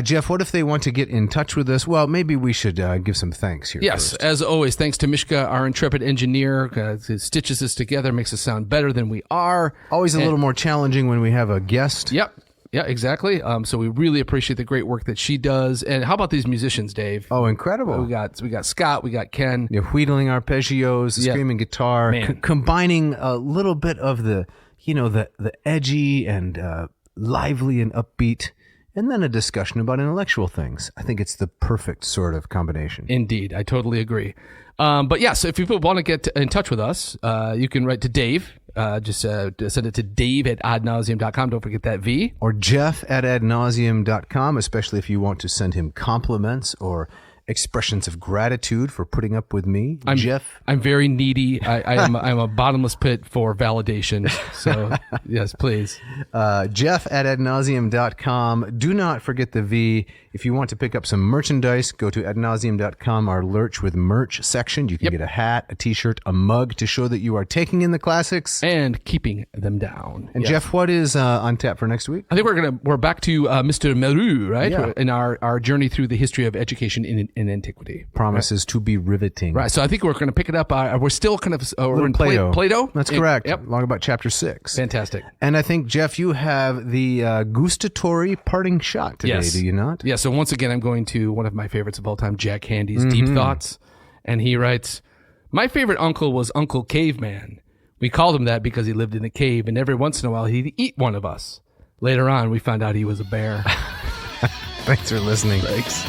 Jeff, what if they want to get in touch with us? Well, maybe we should give some thanks here. Yes, first. as always, thanks to Mishka, our intrepid engineer, who stitches us together, makes us sound better than we are. Always a little more challenging when we have a guest. Yep. Yeah, exactly. So we really appreciate the great work that she does. And how about these musicians, Dave? Oh, incredible. We got Scott, we got Ken. Yeah, wheedling arpeggios, screaming guitar, combining a little bit of the edgy and lively and upbeat, and then a discussion about intellectual things. I think it's the perfect sort of combination. Indeed. I totally agree. But yeah, so if people want to get in touch with us, you can write to Dave. Just send it to dave@adnauseam.com. Don't forget that V. Or jeff@adnauseam.com, especially if you want to send him compliments or expressions of gratitude for putting up with me. I'm very needy. I'm a bottomless pit for validation. So yes, please. Jeff@adnauseam.com. Do not forget the V. If you want to pick up some merchandise, go to adnauseam.com, our Lurch with Merch section. You can get a hat, a t-shirt, a mug to show that you are taking in the classics. And keeping them down. And Jeff, what is on tap for next week? I think we're back to Mr. Meru, right? Yeah. In our journey through the history of education in antiquity. Promises to be riveting. Right. So I think we're going to pick it up. We're still kind of we're in Plato. Plato? That's correct. Yep. Along about chapter 6. Fantastic. And I think, Jeff, you have the gustatory parting shot today, Yes. do you not? Yeah. So once again, I'm going to one of my favorites of all time, Jack Handy's Deep Thoughts. And he writes, "My favorite uncle was Uncle Caveman. We called him that because he lived in a cave, and every once in a while he'd eat one of us. Later on, we found out he was a bear." Thanks for listening. Thanks.